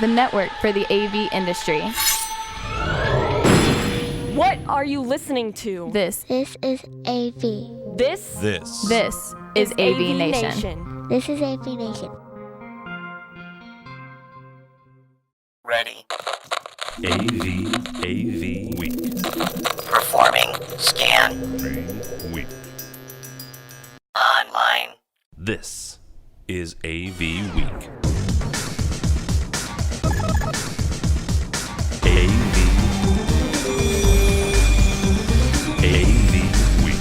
the network for the AV industry. What are you listening to? This is AV. This is AVNation. This is AVNation. Ready. AVWeek. Performing scan. Week. Online. This is AVWeek. AVWeek.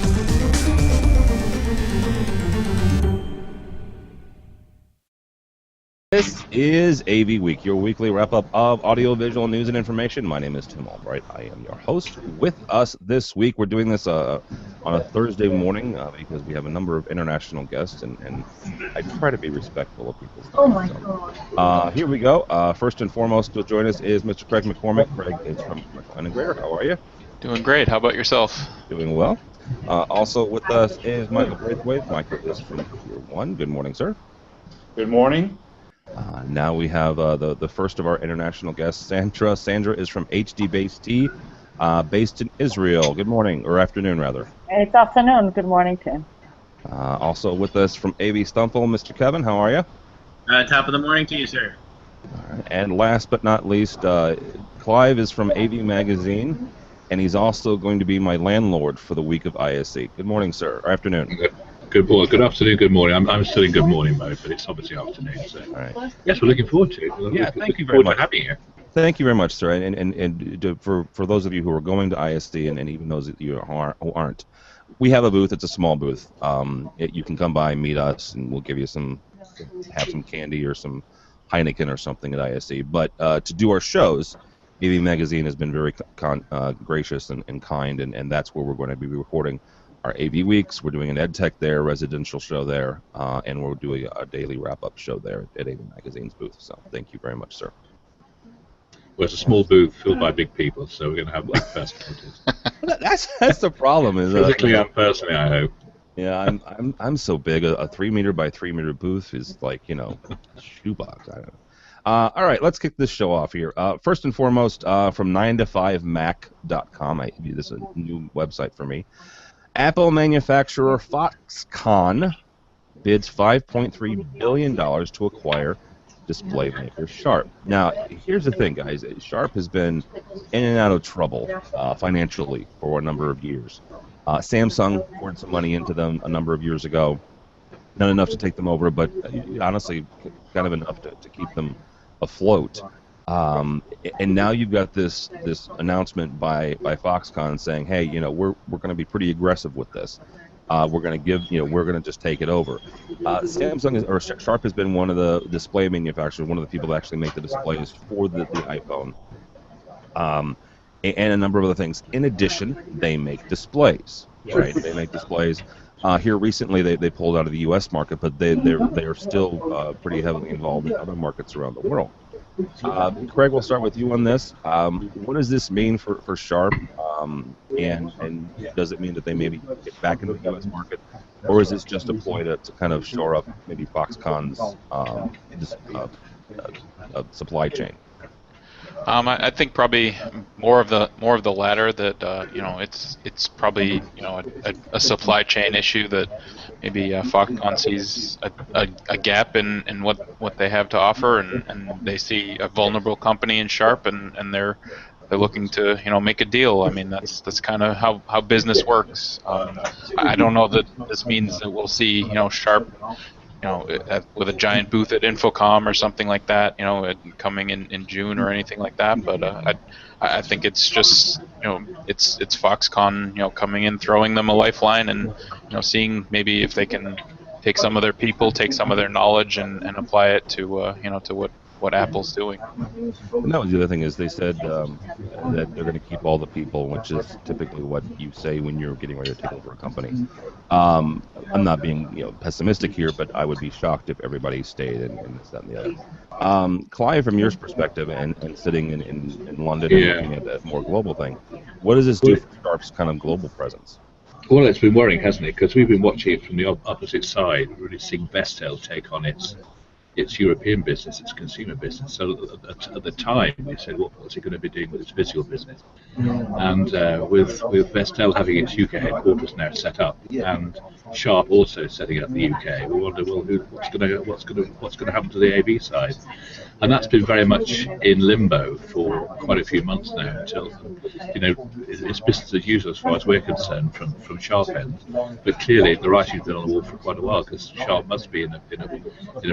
This is AV Week, your weekly wrap-up of audiovisual news and information. My name is Tim Albright. I am your host. With us this week, we're doing this on a Thursday morning because we have a number of international guests, and I try to be respectful of people's time. Oh my God. Here we go. First and foremost to join us is Mr. Craig McCormick. Craig is from McLennan Greer. How are you? Doing great. How about yourself? Doing well. Also with us is Michael Braithwaite. Michael is from Pier 1. Good morning, sir. Good morning. Now we have the first of our international guests, Sandra. Sandra is from HD Base T, based in Israel. Good morning, or afternoon, rather. It's afternoon. Good morning, Tim. Also with us from AV Stumple, Mr. Kevin. How are you? Top of the morning to you, sir. All right. And last but not least, Clive is from AV Magazine, and he's also going to be my landlord for the week of ISE. Good morning, sir, or afternoon. Good morning, good afternoon, good morning. I'm still in good morning mode, but it's obviously afternoon. So. All right. Yes, we're looking forward to it. Thank you very much for having you. Thank you very much, sir. And for those of you who are going to ISD, and even those of you who aren't, we have a booth. It's a small booth. You can come by, meet us, and we'll give you have some candy or some Heineken or something at ISD. But to do our shows, AV Magazine has been very gracious and kind, and that's where we're going to be recording our AV Weeks. We're doing an EdTech there, residential show there, and we're doing a daily wrap-up show there at AV Magazine's booth. So thank you very much, sir. Well, it's a small booth filled by big people, so we're going to have like personalities. That's the problem. Is physically and personally, I hope. Yeah, I'm so big. A 3 meter by 3 meter booth is like shoebox. I don't know. All right, let's kick this show off here. First and foremost, from 9to5mac.com. This is a new website for me. Apple manufacturer Foxconn bids $5.3 billion to acquire display maker Sharp. Now, here's the thing, guys. Sharp has been in and out of trouble financially for a number of years. Samsung poured some money into them a number of years ago. Not enough to take them over, but honestly, kind of enough to keep them afloat. And now you've got this announcement by Foxconn saying, hey, we're going to be pretty aggressive with this. We're going to just take it over. Sharp has been one of the display manufacturers, one of the people that actually make the displays for the iPhone, and a number of other things. In addition, they make displays, right? They make displays. Here recently, they pulled out of the U.S. market, but they are still pretty heavily involved in other markets around the world. Craig, we'll start with you on this. What does this mean for Sharp, and does it mean that they maybe get back into the U.S. market, or is this just a ploy to kind of shore up maybe Foxconn's supply chain? I think probably more of the latter. That it's probably a supply chain issue that maybe Foxconn sees a gap in what they have to offer, and they see a vulnerable company in Sharp, and they're looking to make a deal. I mean, that's kind of how business works. I don't know that this means that we'll see Sharp with a giant booth at Infocom or something like that, coming in June or anything like that. But I think it's just, it's Foxconn, coming in, throwing them a lifeline, and seeing maybe if they can take some of their people, take some of their knowledge, and apply it to to what Apple's doing. And that was the other thing, is they said that they're going to keep all the people, which is typically what you say when you're getting ready to take over a company. I'm not being pessimistic here, but I would be shocked if everybody stayed and this, that, and the other. Clive, from your perspective, and sitting in London and looking at that more global thing, what does this do for Sharp's kind of global presence? Well, it's been worrying, hasn't it? Because we've been watching it from the opposite side, really seeing Vestel take on its it's European business, it's consumer business. So at the time, we said, well, what's it going to be doing with its physical business? And with Vestel having its UK headquarters now set up, and Sharp also setting up the UK, we wonder, well, what's going to happen to the AV side? And that's been very much in limbo for quite a few months now, until, it's business as usual as far as we're concerned from Sharp end. But clearly, the writing's been on the wall for quite a while, because Sharp must be in a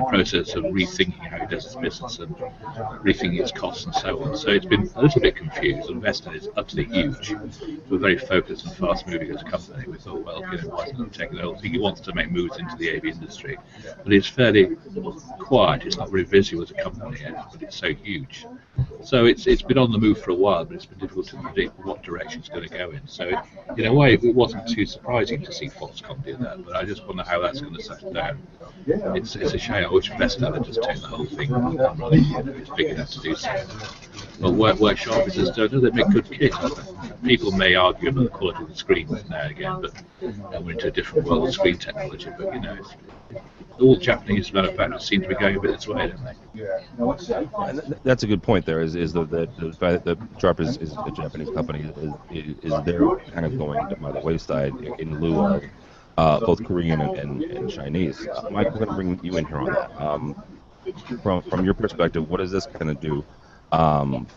process of rethinking how it does its business and rethinking its costs and so on. So it's been a little bit confused, and Vestel is utterly huge. We're very focused and fast-moving as a company. We thought, well, why isn't it taking over? I think it wants to make moves into the AV industry, but it's fairly quiet. It's not very visible as a company yet, but it's so huge. So it's been on the move for a while, but it's been difficult to predict what direction it's going to go in. So in a way, it wasn't too surprising to see Foxconn do that, but I just wonder how that's going to settle down. It's a shame. I wish Vestel had just taken the whole thing and running. It's big enough to do so. But where Sharp is, they make good kit. People may argue about the quality of the screens now and again, but we're into a different world of screen technology. But all Japanese manufacturers seem to be going a bit this way, don't they? And that's a good point. There is the fact that Sharp is a Japanese company is they're kind of going by the wayside in lieu of both Korean and Chinese. Mike, we're going to bring you in here on that. From your perspective, what does this kind of do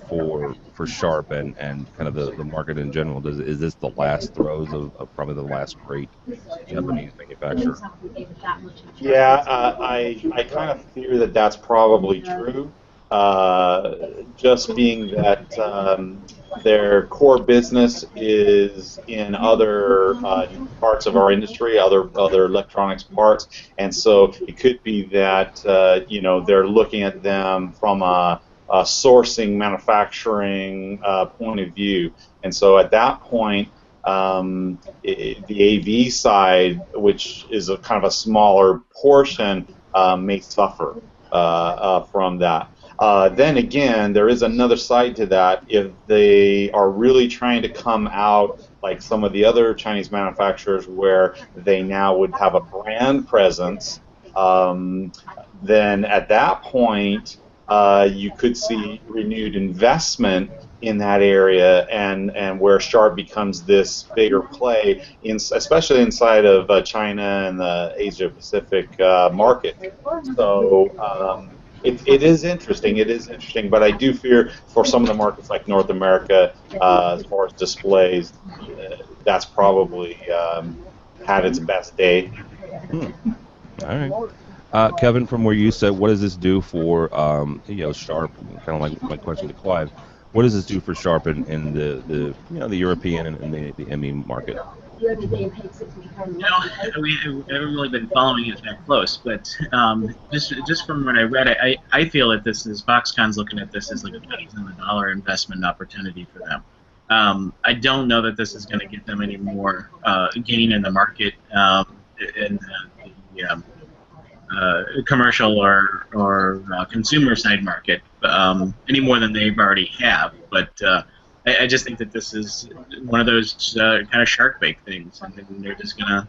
for Sharp and kind of the market in general? Is this the last throes of probably the last great Japanese manufacturer? Yeah, I kind of fear that that's probably true. Just being that their core business is in other parts of our industry, other electronics parts, and so it could be that they're looking at them from a sourcing, manufacturing point of view, and so at that point, the AV side, which is a kind of a smaller portion, may suffer from that. Then again, there is another side to that. If they are really trying to come out like some of the other Chinese manufacturers, where they now would have a brand presence, then at that point, you could see renewed investment in that area, and where Sharp becomes this bigger play, especially inside of China and the Asia Pacific market. So it is interesting. It is interesting, but I do fear for some of the markets like North America, as far as displays, that's probably had its best day. All right. Kevin, from where you said, what does this do for Sharp? Kind of like my question to Clive. What does this do for Sharp in the European and the ME market? I haven't really been following it that close, but just from what I read, I feel that Foxconn's looking at this as like a pennies on the dollar investment opportunity for them. I don't know that this is going to get them any more gain in the market in the commercial or consumer side market any more than they've already have. But I just think that this is one of those kind of shark bait things, and they're just gonna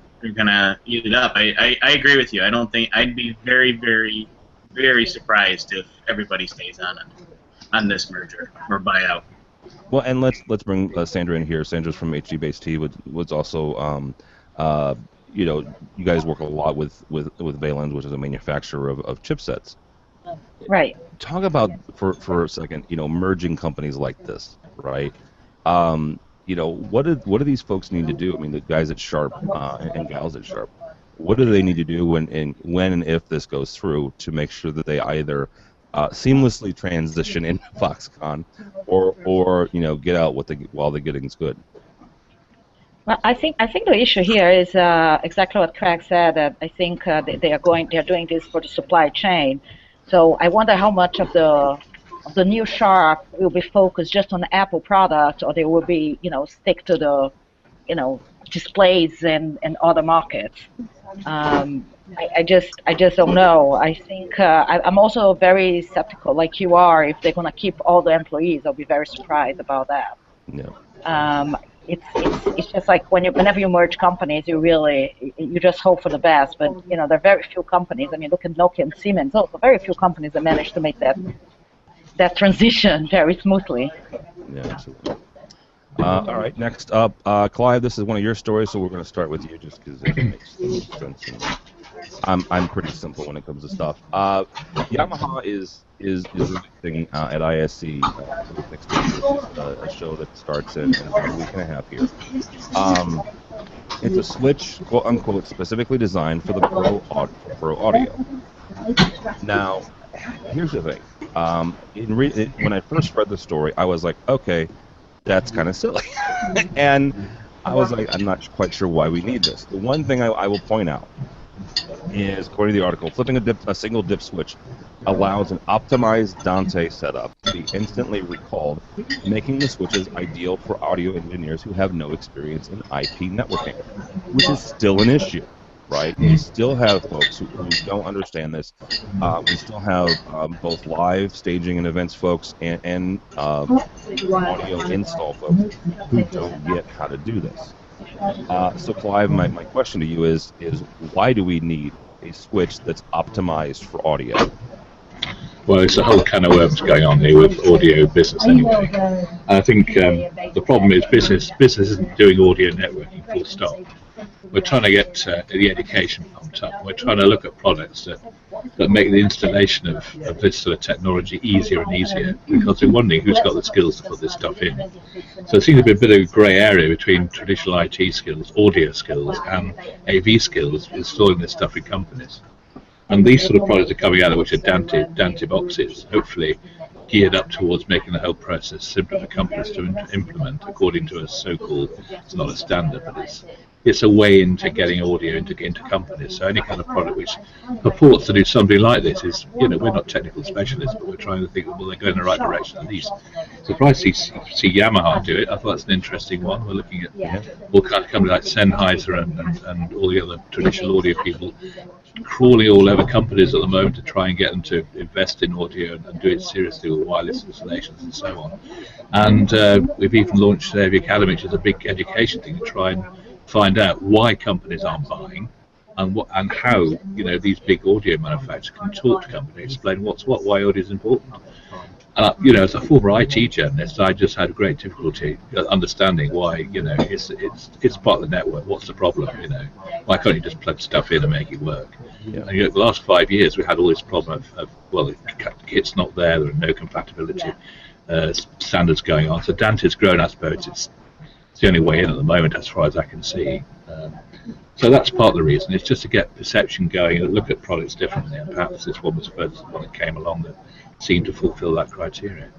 eat it up. I agree with you. I don't think I'd be very, very, very surprised if everybody stays on this merger or buyout. Well, and let's bring Sandra in here. Sandra's from HD Base T. Was also you guys work a lot with Valens, which is a manufacturer of chipsets. Right. Talk about for a second, merging companies like this, right? What do these folks need to do? I mean, the guys at Sharp and gals at Sharp, what do they need to do when and if this goes through to make sure that they either seamlessly transition into Foxconn or get out while the getting's good? Well, I think the issue here is exactly what Craig said. That I think they are doing this for the supply chain. So I wonder how much of the new Sharp will be focused just on the Apple product, or they will be stick to the displays and other markets. I just don't know. I think I'm also very skeptical, like you are. If they're gonna keep all the employees, I'll be very surprised about that. Yeah. it's just like whenever you merge companies, you just hope for the best. But there are very few companies. I mean, look at Nokia and Siemens. Also, very few companies that manage to make that transition very smoothly. Yeah, absolutely. All right, next up, Clive. This is one of your stories, so we're going to start with you, just because it makes the most sense. And I'm pretty simple when it comes to stuff. Yamaha is releasing at ISC next week, which is a show that starts in about a week and a half here. It's a switch, quote unquote, specifically designed for the pro audio. Now, here's the thing. When I first read the story, I was like, okay, that's kind of silly. And I was like, I'm not quite sure why we need this. The one thing I will point out is, according to the article, flipping a single dip switch allows an optimized Dante setup to be instantly recalled, making the switches ideal for audio engineers who have no experience in IP networking, which is still an issue. Right? We still have folks who don't understand this. We still have both live staging and events folks and audio install folks who don't get how to do this. So, Clive, my question to you is why do we need a switch that's optimized for audio? Well, it's a whole can of worms going on here with audio business anyway. And I think the problem is business isn't doing audio networking full stop. We're trying to get the education pumped up. We're trying to look at products that make the installation of this sort of technology easier and easier, because we're wondering who's got the skills to put this stuff in. So it seems to be a bit of a grey area between traditional IT skills, audio skills, and AV skills installing this stuff in companies. And these sort of products are coming out, which are Dante boxes, hopefully geared up towards making the whole process simpler for companies to implement according to a so-called, it's not a standard, but it's a way into getting audio into companies. So any kind of product which purports to do something like this is, we're not technical specialists, but we're trying to think, well, they're going in the right direction at least. Surprised to see Yamaha do it. I thought that's an interesting one. We're looking at all kinds of companies like Sennheiser and all the other traditional audio people crawling all over companies at the moment to try and get them to invest in audio and do it seriously with wireless installations and so on. And we've even launched AV Academy, which is a big education thing to try and find out why companies aren't buying and how these big audio manufacturers can talk to companies, explain what's what, why audio is important. And as a former IT journalist, I just had great difficulty understanding why it's part of the network. What's the problem? Why can't you just plug stuff in and make it work? Yeah. And the last 5 years we had all this problem of the kit's not there are no compatibility standards going on. So Dante's grown, I suppose. It's the only way in at the moment, as far as I can see. So that's part of the reason. It's just to get perception going and look at products differently. And perhaps this one was the first one that came along that seemed to fulfill that criteria.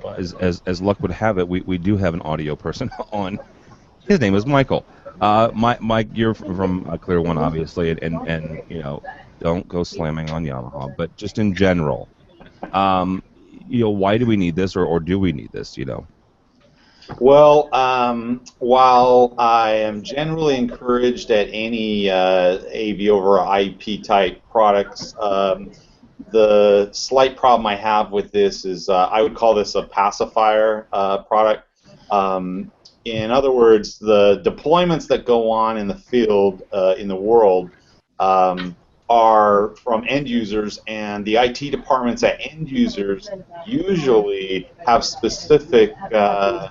Well, as luck would have it, we do have an audio person on. His name is Michael. Mike, you're from Clear One, obviously, and don't go slamming on Yamaha, but just in general, why do we need this, or do we need this? Well, while I am generally encouraged at any AV over IP type products, the slight problem I have with this is I would call this a pacifier product. In other words, the deployments that go on in the field, in the world, are from end users, and the IT departments at end users usually have specific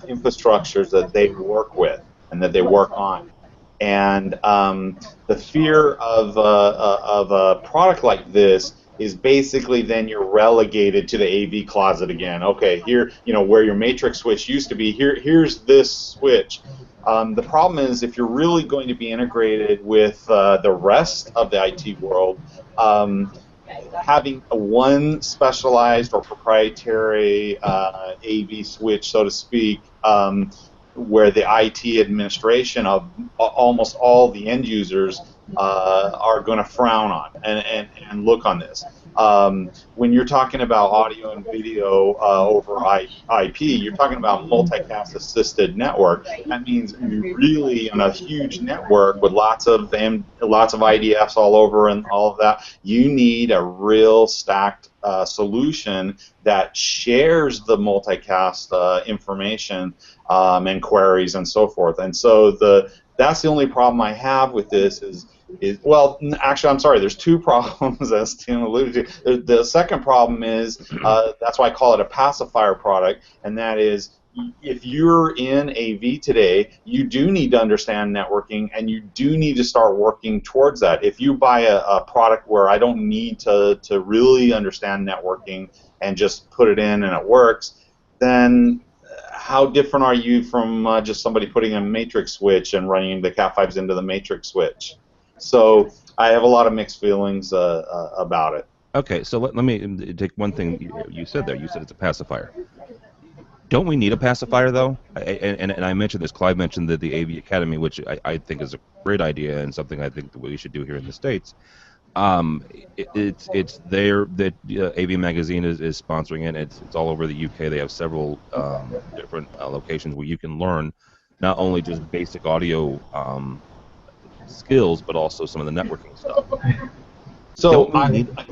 infrastructures that they work with and that they work on. And the fear of a product like this is basically then you're relegated to the AV closet again. Okay, here, where your matrix switch used to be, here's this switch. The problem is if you're really going to be integrated with the rest of the IT world, having one specialized or proprietary AV switch, so to speak, where the IT administration of almost all the end users are going to frown on and look on this. When you're talking about audio and video over IP, you're talking about multicast assisted network. That means you're really on a huge network with lots of IDFs all over and all of that. You need a real stacked solution that shares the multicast information and queries and so forth. And so that's the only problem I have with this is well, actually, I'm sorry. There's two problems, as Tim alluded to. The second problem is that's why I call it a pacifier product, and that is if you're in AV today, you do need to understand networking, and you do need to start working towards that. If you buy a product where I don't need to really understand networking and just put it in and it works, then how different are you from just somebody putting a matrix switch and running the Cat5s into the matrix switch? So I have a lot of mixed feelings about it. Okay, so let me take one thing you said there. You said it's a pacifier. Don't we need a pacifier, though? And I mentioned this. Clive mentioned the AV Academy, which I think is a great idea and something I think that we should do here in the States. It's there that AV Magazine is sponsoring it. It's all over the UK. They have several different locations where you can learn not only just basic audio skills, but also some of the networking stuff. So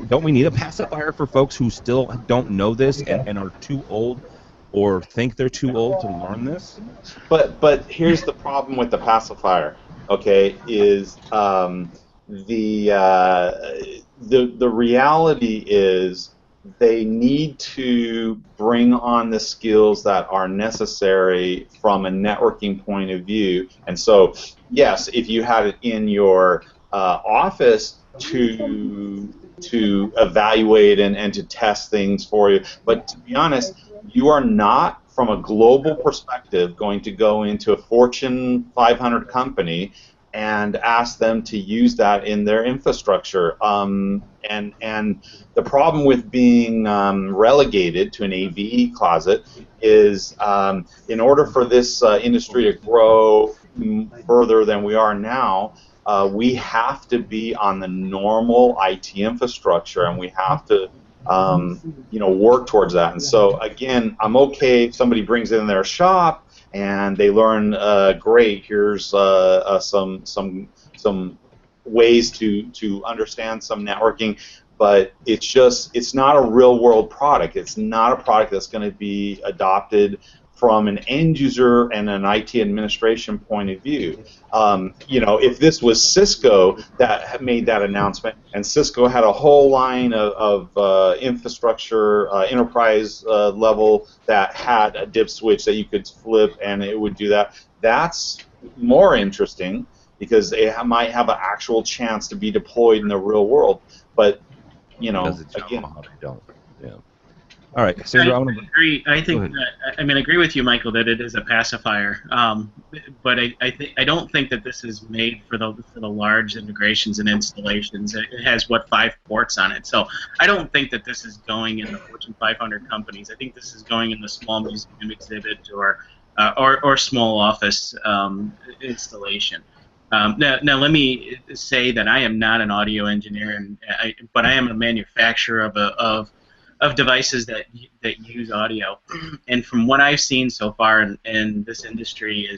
don't we need a pacifier for folks who still don't know this and are too old or think they're too old to learn this? But here's the problem with the pacifier. Okay, is the reality is they need to bring on the skills that are necessary from a networking point of view. And so, yes, if you had it in your office to evaluate and to test things for you, but to be honest, you are not, from a global perspective, going to go into a Fortune 500 company and ask them to use that in their infrastructure. And the problem with being relegated to an AV closet is in order for this industry to grow further than we are now, we have to be on the normal IT infrastructure, and we have to work towards that. And so, again, I'm okay if somebody brings it in their shop and they learn, great, here's some ways to understand some networking, but it's not a real world product. It's not a product that's going to be adopted from an end user and an IT administration point of view. If this was Cisco that made that announcement, and Cisco had a whole line of infrastructure, enterprise level that had a dip switch that you could flip and it would do that, that's more interesting because it might have an actual chance to be deployed in the real world. But, again, yeah. All right, Sandra, I agree. I agree with you, Michael, that it is a pacifier. But I don't think that this is made for the large integrations and installations. It has 5 ports on it. So I don't think that this is going in the Fortune 500 companies. I think this is going in the small museum exhibit or small office installation. Now let me say that I am not an audio engineer, but I am a manufacturer of devices that use audio. And from what I've seen so far in this industry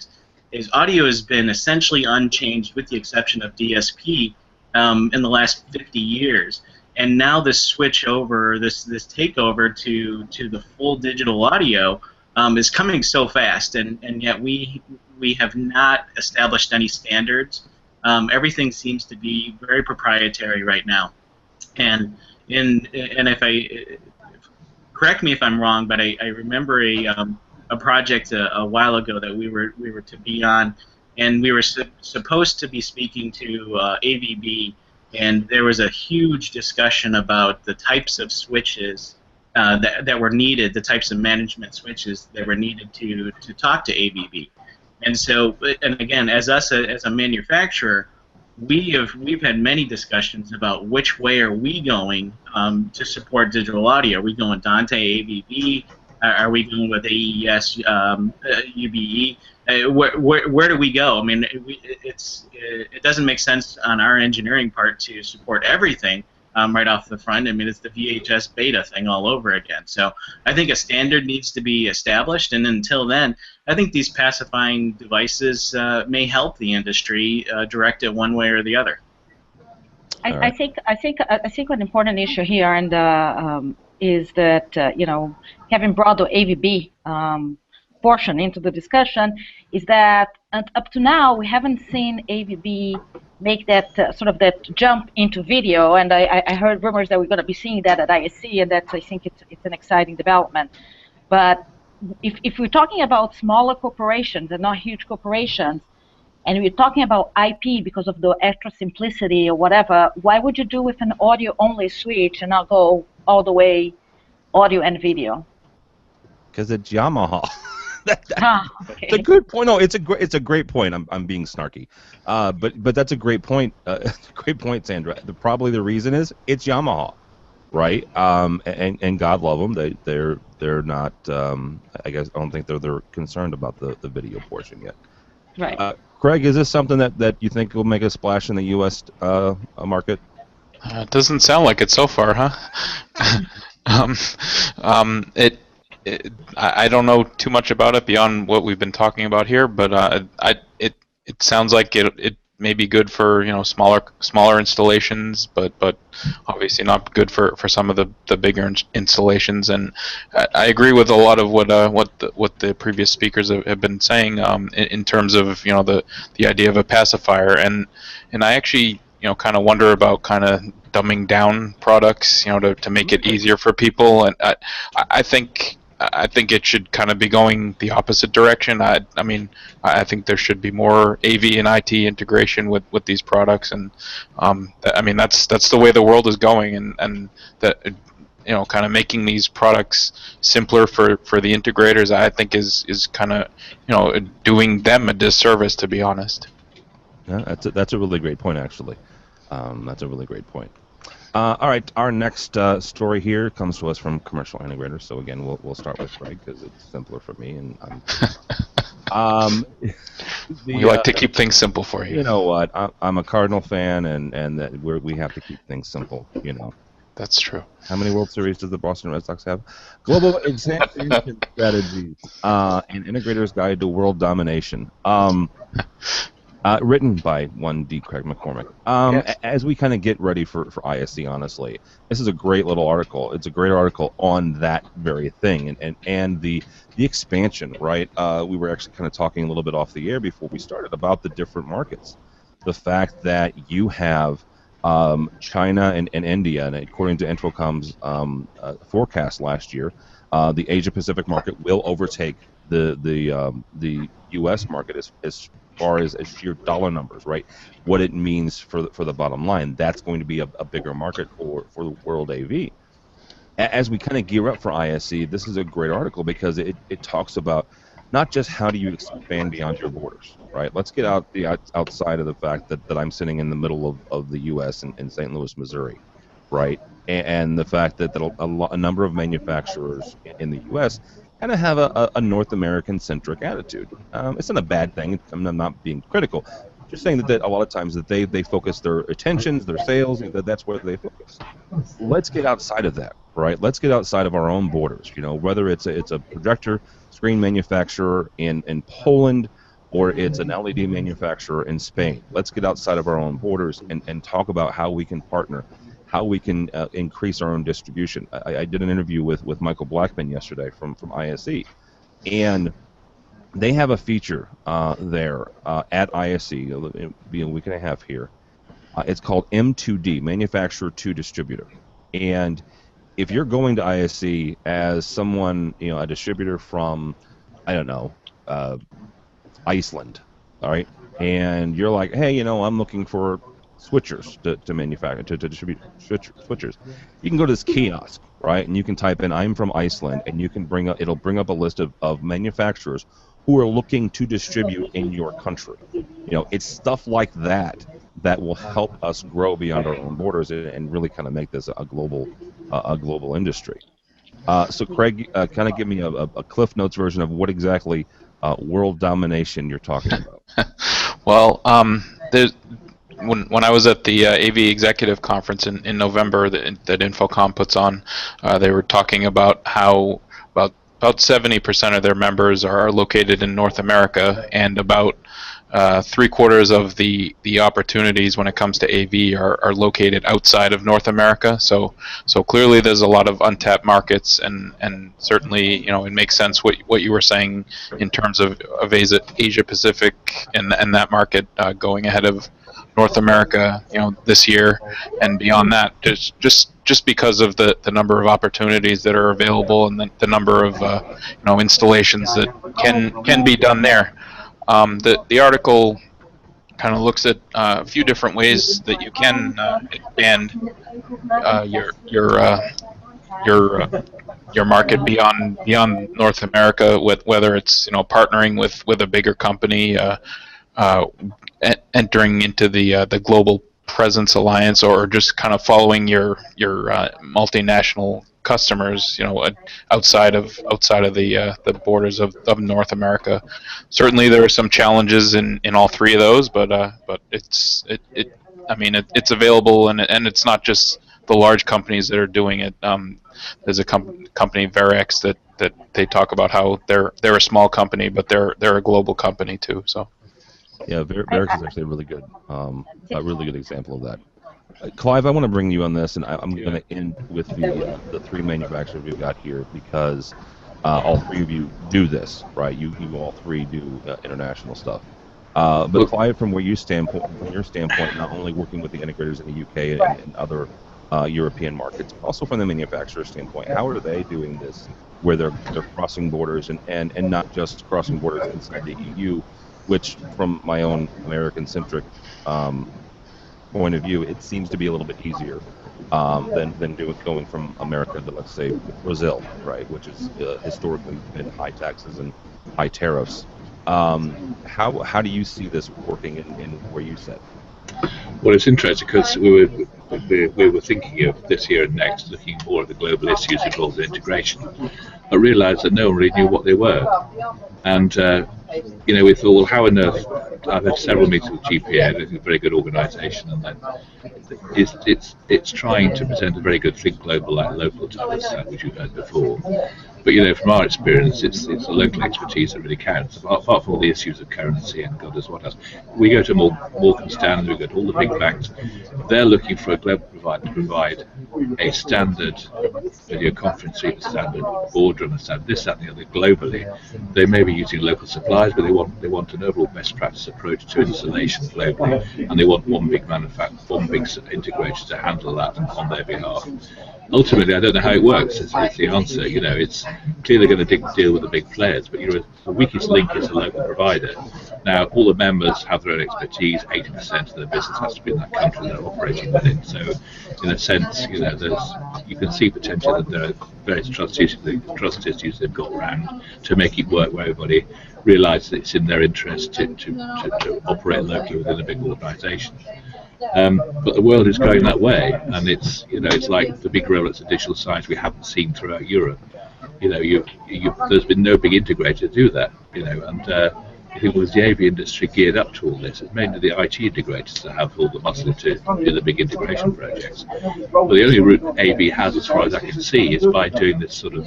is audio has been essentially unchanged with the exception of DSP in the last 50 years. And now this switch over, this takeover to the full digital audio is coming so fast, and yet we have not established any standards. Everything seems to be very proprietary right now. And if correct me if I'm wrong, but I remember a project a while ago that we were to be on, and we were supposed to be speaking to AVB, and there was a huge discussion about the types of switches that were needed, the types of management switches that were needed to talk to AVB. And so, and again, as a manufacturer, we've had many discussions about which way are we going to support digital audio. Are we going Dante AVB? Are we going with AES UBE? Where do we go? I mean, it doesn't make sense on our engineering part to support everything right off the front. I mean, it's the VHS beta thing all over again. So I think a standard needs to be established, and until then, I think these pacifying devices may help the industry direct it one way or the other. I think an important issue here, and is that, having brought the AVB portion into the discussion, is that up to now we haven't seen AVB make that sort of that jump into video, and I heard rumors that we're going to be seeing that at ISC, and I think it's an exciting development. But if we're talking about smaller corporations and not huge corporations, and we're talking about IP because of the extra simplicity or whatever, why would you do with an audio-only switch and not go all the way audio and video? Because it's Yamaha. Okay. It's a good point. No, it's a great point. I'm being snarky, but that's a great point. It's a great point, Sandra. Probably the reason is it's Yamaha, right? And God love them. They're not. I guess I don't think they're concerned about the video portion yet. Right. Craig, is this something that you think will make a splash in the U.S. Market? It doesn't sound like it so far, huh? I don't know too much about it beyond what we've been talking about here, but it sounds like it may be good for smaller installations, but obviously not good for some of the bigger installations. And I agree with a lot of what the previous speakers have been saying in terms of the idea of a pacifier, and I actually kind of wonder about kind of dumbing down products to make it easier for people, and I think it should kind of be going the opposite direction. I mean, I think there should be more AV and IT integration with these products, and I mean that's the way the world is going, and that kind of making these products simpler for the integrators, I think is kind of doing them a disservice, to be honest. Yeah, that's a really great point, actually. That's a really great point. All right, our next story here comes to us from Commercial Integrator. So again, we'll start with Craig because it's simpler for me, and we like to keep things simple for you. You know what? I'm a Cardinal fan, and that we have to keep things simple. That's true. How many World Series does the Boston Red Sox have? Global Expansion Strategies, an Integrator's Guide to World Domination. Written by one D. Craig McCormick. Yes. As we kind of get ready for ISC, honestly, this is a great little article. It's a great article on that very thing and the expansion, right? We were actually kind of talking a little bit off the air before we started about the different markets. The fact that you have China and India, and according to Introcom's forecast last year, the Asia-Pacific market will overtake the U.S. market as far as sheer dollar numbers, right? What it means for the bottom line. That's going to be a bigger market for the world AV. As we kind of gear up for ISC, this is a great article because it talks about not just how do you expand beyond your borders, right? Let's get outside of the fact that I'm sitting in the middle of the U.S. in St. Louis, Missouri, right? And the fact that a number of manufacturers in the U.S. kind of have a North American-centric attitude. It's not a bad thing. I'm not being critical. Just saying that a lot of times that they focus their attentions, their sales, that's where they focus. Let's get outside of that, right? Let's get outside of our own borders. Whether it's a projector screen manufacturer in Poland or it's an LED manufacturer in Spain. Let's get outside of our own borders and talk about how we can partner, how we can increase our own distribution. I did an interview with Michael Blackman yesterday from ISE, and they have a feature there at ISE, a week and a half here. It's called M2D, Manufacturer to Distributor. And if you're going to ISE as someone, a distributor from, I don't know, Iceland, all right, and you're like, hey, I'm looking for switchers to manufacture, to distribute switchers. You can go to this kiosk, right, and you can type in I'm from Iceland, and you can it'll bring up a list of manufacturers who are looking to distribute in your country. It's stuff like that will help us grow beyond our own borders and really kind of make this a global industry. So Craig, kind of give me a Cliff Notes version of what exactly world domination you're talking about. Well, when I was at the AV Executive Conference in November that Infocom puts on, they were talking about how about 70% of their members are located in North America, and about 3/4 of the opportunities when it comes to AV are located outside of North America. So clearly there's a lot of untapped markets, and certainly it makes sense what you were saying in terms of Asia Pacific and that market going ahead of North America this year and beyond that, just because of the number of opportunities that are available and the number of installations that can be done there. The article kind of looks at a few different ways that you can expand your market beyond North America, with whether it's partnering with a bigger company, entering into the global presence alliance, or just kind of following your multinational customers, outside of the borders of North America. Certainly, there are some challenges in all three of those, but it's available, and it's not just the large companies that are doing it. There's a company, Verex, that they talk about how they're a small company, but they're a global company too. So. Yeah, Verex is actually a really good example of that. Clive, I want to bring you on this, and I'm going to end with the three manufacturers we've got here, because all three of you do this, right? You all three do international stuff. But Clive, from your standpoint, not only working with the integrators in the UK and other European markets, but also from the manufacturer standpoint, how are they doing this, where they're crossing borders and not just crossing borders inside the EU, which, from my own American-centric point of view, it seems to be a little bit easier than going from America to, let's say, Brazil, right, which is historically been high taxes and high tariffs. How do you see this working in where you sit? Well, it's interesting because we were thinking of this year and next, looking more at the global issues involved in integration. I realised that no one really knew what they were, and we thought, well, how on earth? I've had several meetings with GPA, it's a very good organisation, and then it's trying to present a very good think global like local type of stuff, which you've heard before. But from our experience, it's the local expertise that really counts. Apart from all the issues of currency and God knows what else, we go to Morgan Stanley, we go to all the big banks. They're looking for a global provider to provide a standard video conferencing, a standard boardroom, a standard this, that, and the other globally. They may be using local suppliers, but they want an overall best practice approach to installation globally, and they want one big integrator to handle that on their behalf. Ultimately, I don't know how it works. It's the answer. It's clearly going to deal with the big players, but the weakest link is a local provider. Now, all the members have their own expertise. 80% of their business has to be in that country they're operating within. So, in a sense, you can see potentially that there are various trust issues they've got around to make it work, where everybody realises that it's in their interest to operate locally within a big organisation. But the world is going that way, and it's like the big rollouts of digital science we haven't seen throughout Europe. There's been no big integrator to do that. And I think it was the AV industry geared up to all this. It's mainly the IT integrators that have all the muscle to do the big integration projects. But the only route AV has, as far as I can see, is by doing this sort of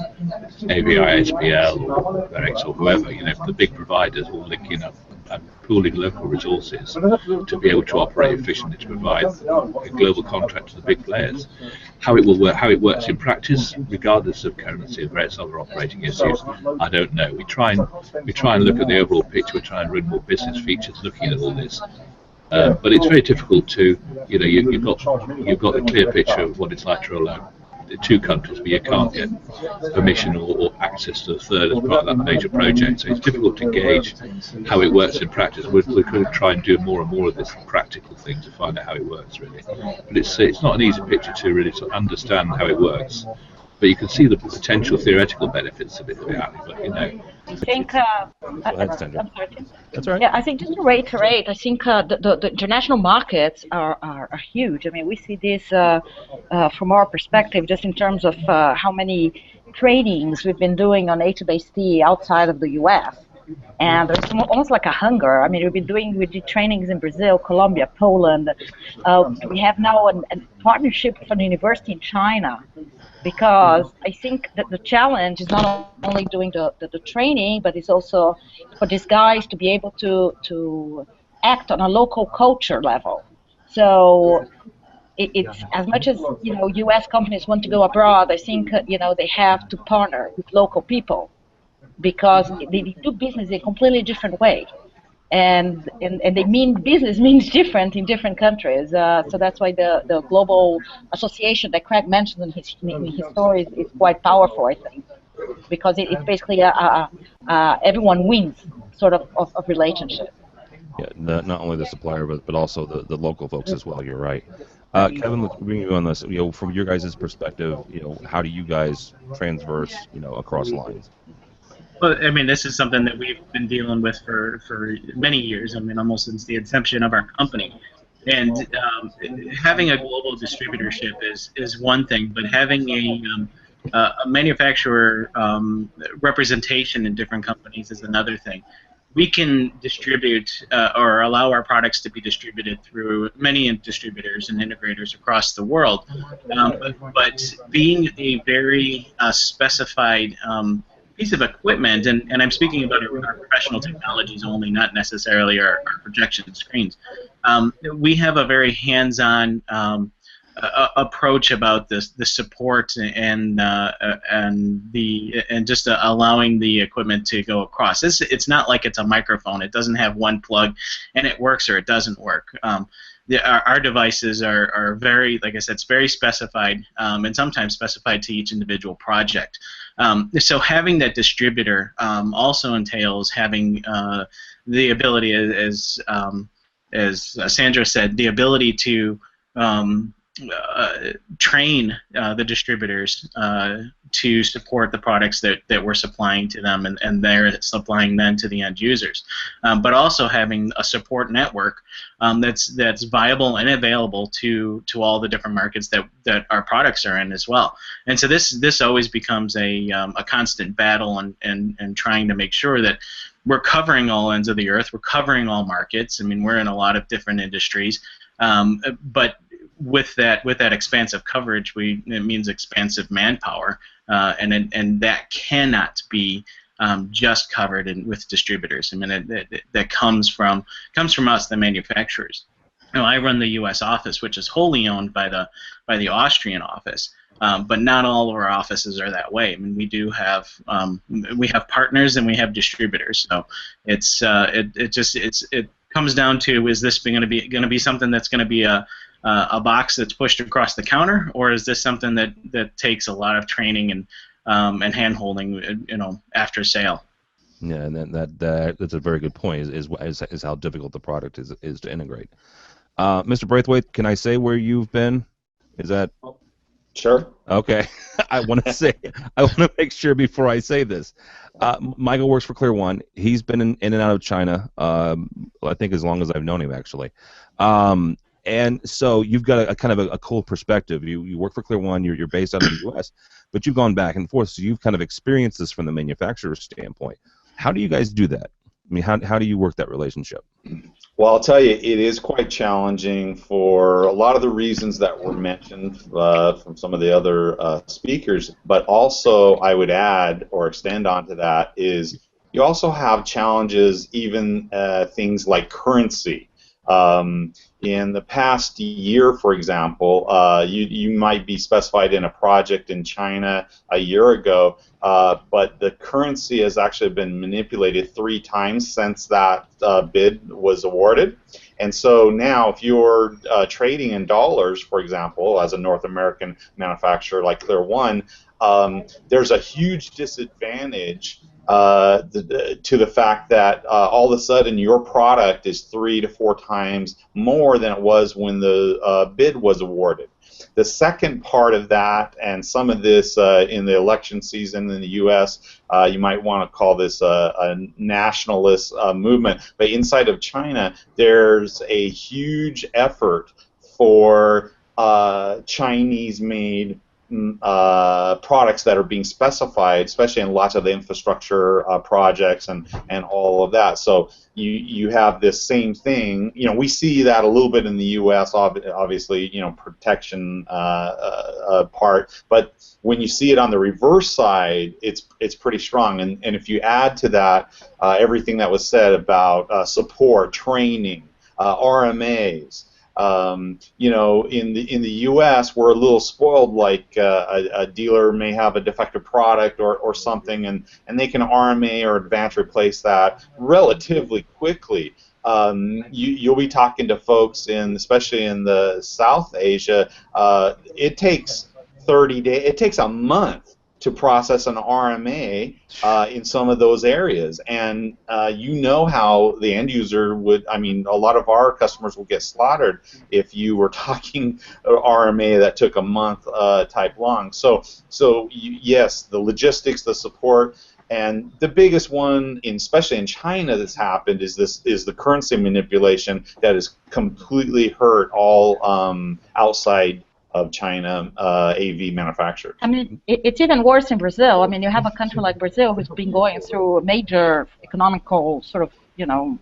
AVI, SPL, or Verex, or whoever. The big providers all linking up and pooling local resources to be able to operate efficiently to provide a global contract to the big players. How it works in practice, regardless of currency and various other operating issues, I don't know. We try and look at the overall picture. We try and run more business features, looking at all this. But it's very difficult to, you've got the clear picture of what it's like to roll out two countries, but you can't get permission or access to a third as part of that major project. So it's difficult to gauge how it works in practice. We're going to try and do more and more of this practical thing to find out how it works, really. But it's not an easy picture to really understand how it works. But you can see the potential theoretical benefits of it, but I think. I'm sorry. That's all right. Yeah, I think just to reiterate, I think the international markets are huge. I mean, we see this from our perspective, just in terms of how many trainings we've been doing on A2B outside of the U.S. And there's almost like a hunger. I mean, we did trainings in Brazil, Colombia, Poland. We have now a partnership with a university in China, because I think that the challenge is not only doing the training, but it's also for these guys to be able to act on a local culture level. So it's as much as U.S. companies want to go abroad. I think they have to partner with local people because they do business in a completely different way, and they mean business means different in different countries. So that's why the global association that Craig mentioned in his story is quite powerful, I think, because it's basically everyone wins sort of relationship. Yeah, not only the supplier, but also the local folks as well. You're right. Kevin, let's bring you on this. From your guys' perspective, how do you guys transverse, across lines? Well, I mean, this is something that we've been dealing with for many years. I mean, almost since the inception of our company. And having a global distributorship is one thing, but having a manufacturer representation in different companies is another thing. We can distribute or allow our products to be distributed through many distributors and integrators across the world, but being a very specified piece of equipment, and I'm speaking about our professional technologies only, not necessarily our projection screens. We have a very hands-on approach about the support and just allowing the equipment to go across. It's not like it's a microphone. It doesn't have one plug and it works or it doesn't work. Our devices are very, like I said, it's very specified and sometimes specified to each individual project. So having that distributor also entails having the ability, as Sandra said, the ability to train the distributors to support the products that we're supplying to them, and they're supplying then to the end users. But also having a support network that's viable and available to all the different markets that our products are in as well. And so this always becomes a constant battle and trying to make sure that we're covering all ends of the earth, we're covering all markets. I mean, we're in a lot of different industries, but with that expansive coverage, it means expansive manpower, and that cannot be just covered with distributors. I mean, that comes from us, the manufacturers. I run the U.S. office, which is wholly owned by the Austrian office, but not all of our offices are that way. I mean, we do have partners and we have distributors. So it comes down to, is this going to be something that's going to be a box that's pushed across the counter, or is this something that takes a lot of training and hand-holding, after sale? Yeah, and that's a very good point. Is how difficult the product is to integrate. Mr. Braithwaite, can I say where you've been? Is that sure? Okay. I want to make sure before I say this. Michael works for Clear One. He's been in and out of China. I think as long as I've known him, actually. And so you've got a kind of a cool perspective. You work for Clear One. You're based out of the U.S., but you've gone back and forth. So you've kind of experienced this from the manufacturer's standpoint. How do you guys do that? I mean, how do you work that relationship? Well, I'll tell you, it is quite challenging for a lot of the reasons that were mentioned from some of the other speakers. But also, I would add or extend onto that is you also have challenges, even things like currency. In the past year, for example, you might be specified in a project in China a year ago, but the currency has actually been manipulated 3 times since that bid was awarded. And so now, if you're trading in dollars, for example, as a North American manufacturer like Clear One, there's a huge disadvantage to the fact that all of a sudden your product is 3 to 4 times more than it was when the bid was awarded. The second part of that, and some of this in the election season in the U.S., you might want to call this a nationalist movement, but inside of China, there's a huge effort for Chinese-made products that are being specified, especially in lots of the infrastructure projects and all of that. So you have this same thing. We see that a little bit in the U.S. Obviously, protection part. But when you see it on the reverse side, it's pretty strong. And if you add to that everything that was said about support, training, RMAs. You know, in the U.S., we're a little spoiled. Like a dealer may have a defective product or something, and they can RMA or advance replace that relatively quickly. You'll be talking to folks especially in the South Asia. It takes 30 days. It takes a month to process an RMA in some of those areas, and you know how the end user would. I mean, a lot of our customers will get slaughtered if you were talking RMA that took a month type long. So yes, the logistics, the support. And the biggest one, especially in China, that's happened is the currency manipulation that has completely hurt all outside of China AV manufacturers. I mean, it's even worse in Brazil. I mean, you have a country like Brazil who's been going through a major economical sort of, you know,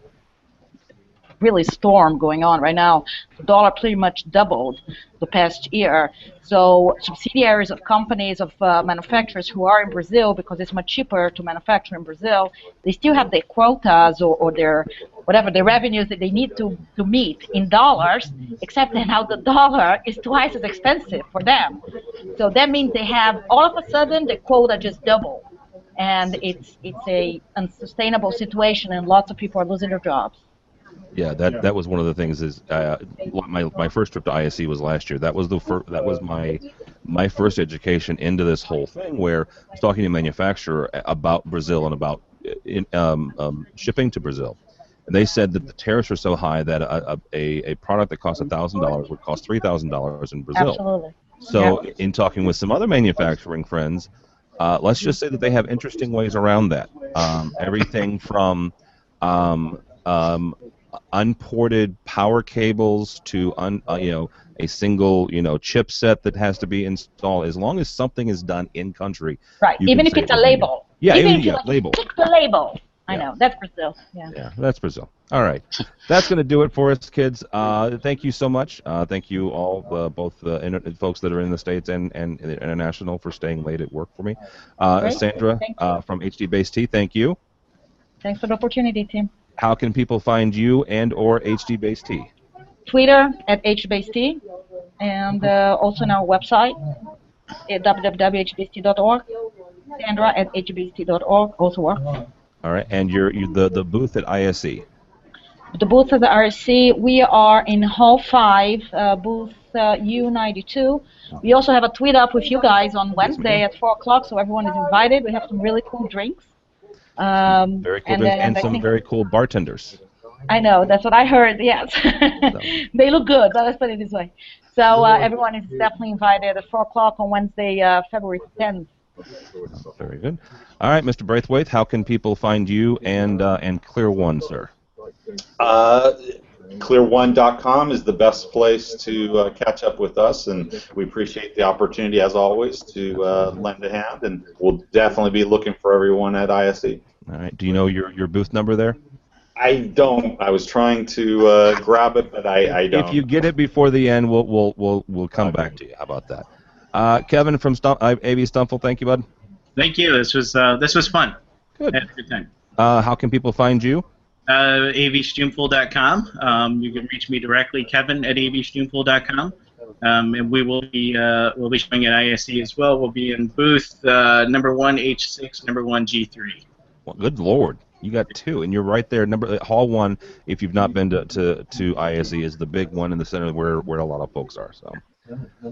really storm going on right now. The dollar pretty much doubled the past year. So subsidiaries of companies, of manufacturers who are in Brazil, because it's much cheaper to manufacture in Brazil, they still have their quotas or their whatever, the revenues that they need to meet in dollars, except that now the dollar is twice as expensive for them. So that means they have, all of a sudden, the quota just doubled. And it's a unsustainable situation, and lots of people are losing their jobs. Yeah, that was one of the things. Is my first trip to ISE was last year. That was my first education into this whole thing, where I was talking to a manufacturer about Brazil and about shipping to Brazil, and they said that the tariffs are so high that a product that costs $1,000 would cost $3,000 in Brazil. Absolutely. So in talking with some other manufacturing friends, let's just say that they have interesting ways around that. Everything from unported power cables to a single chipset that has to be installed. As long as something is done in country, right? Even if it's a label. Yeah, even if you label. Pick the label. I know that's Brazil. Yeah, that's Brazil. All right, that's going to do it for us, kids. Thank you so much. Thank you all, both the folks that are in the States and international, for staying late at work for me. Sandra from HD Base T, thank you. Thanks for the opportunity, Tim. How can people find you and/or HD Base T? Twitter at HBaseT, and also on our website at www.hbast.org. Sandra at hbast.org also works. All right, and the booth at ISE. The booth at the ISE, we are in Hall 5, booth U92. We also have a tweet up with you guys on Wednesday at 4 o'clock, so everyone is invited. We have some really cool drinks. Very cool drinks and some very cool bartenders. I know, that's what I heard, yes. They look good, but let's put it this way. So everyone is definitely invited at 4 o'clock on Wednesday, February 10th. Very good. All right, Mr. Braithwaite, how can people find you and Clear One, sir? Clear1.com is the best place to catch up with us, and we appreciate the opportunity, as always, to lend a hand, and we'll definitely be looking for everyone at ISE. All right. Do you know your booth number there? I don't. I was trying to grab it, but I don't. If you get it before the end, we'll come back to you. How about that? Kevin from AV Stumple, thank you, bud. Thank you. This was fun. Good. I had a good time. How can people find you? avstumpful.com. You can reach me directly, Kevin at avstumpful.com. And we'll be showing at ISE as well. We'll be in booth number 1H6, number 1G3. Well, good Lord. You got two, and you're right there. Hall 1, if you've not been to ISE, is the big one in the center where a lot of folks are. So,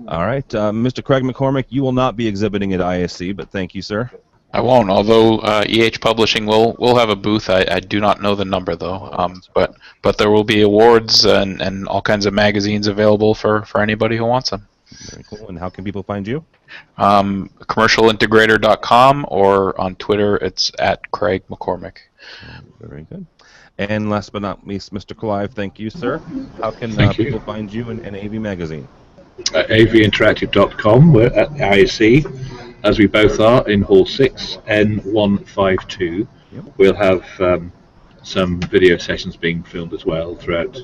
all right, Mr. Craig McCormick, you will not be exhibiting at ISE, but thank you, sir. I won't, although EH Publishing will have a booth. I do not know the number, though. But there will be awards and all kinds of magazines available for anybody who wants them. Very cool. And how can people find you? Commercialintegrator.com, or on Twitter, it's at Craig McCormick. Very good. And last but not least, Mr. Clive, thank you, sir. How can people find you in AV Magazine? AVinteractive.com. We're at ISE, as we both are, in Hall 6, N152. Yep. We'll have some video sessions being filmed as well throughout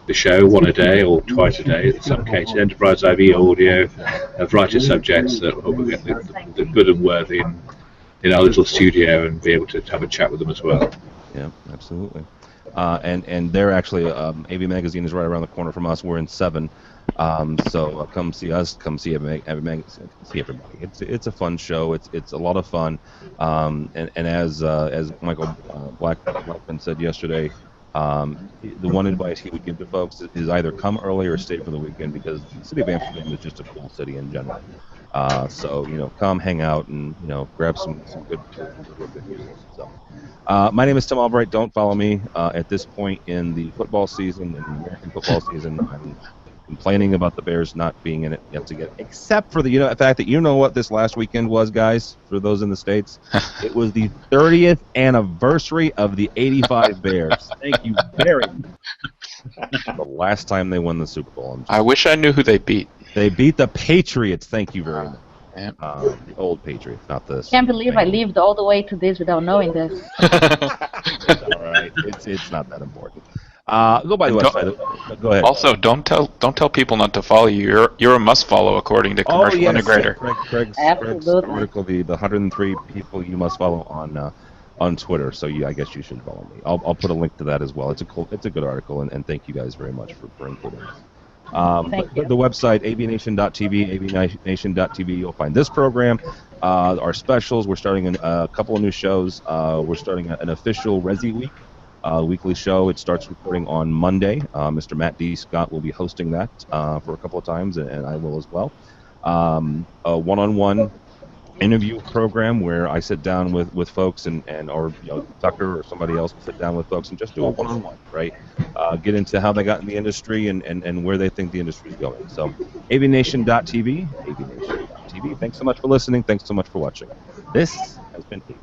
the show, one a day or twice a day in some cases. Enterprise IV audio, a variety of subjects that we'll get the good and worthy in our little studio and be able to have a chat with them as well. Yeah, absolutely. and they're actually AV Magazine is right around the corner from us. We're in 7. So come see us. Come see AV Magazine. See everybody. It's a fun show. It's a lot of fun. And as Michael Blackman said yesterday, the one advice he would give to folks is either come early or stay for the weekend, because the city of Amsterdam is just a cool city in general. So come hang out and grab some good music. So my name is Tim Albright. Don't follow me at this point in the football season, in the American football season. I'm complaining about the Bears not being in it yet again, except for the fact that what this last weekend was, guys, for those in the States. It was the 30th anniversary of the '85 Bears. Thank you very much. The last time they won the Super Bowl. I wish I knew who they beat. They beat the Patriots. Thank you very much. Yeah. The old Patriots, not this. Can't believe I lived all the way to this without knowing this. All right, it's not that important. Go by the website. Go ahead. Also, don't tell people not to follow you. You're a must follow according to Commercial Integrator. Craig's article, the 103 people you must follow on Twitter. So I guess you should follow me. I'll put a link to that as well. It's a good article, and thank you guys very much for including it. The website, AVNation.tv, AVNation.tv, you'll find this program, our specials. We're starting a couple of new shows. We're starting an official Resi Week weekly show. It starts recording on Monday. Mr. Matt D. Scott will be hosting that for a couple of times, and I will as well. A one-on-one interview program where I sit down with folks or Tucker or somebody else will sit down with folks and just do a one-on-one, right? Get into how they got in the industry and where they think the industry is going. So AVNation.tv, AVNation.tv. Thanks so much for listening. Thanks so much for watching. This has been AV.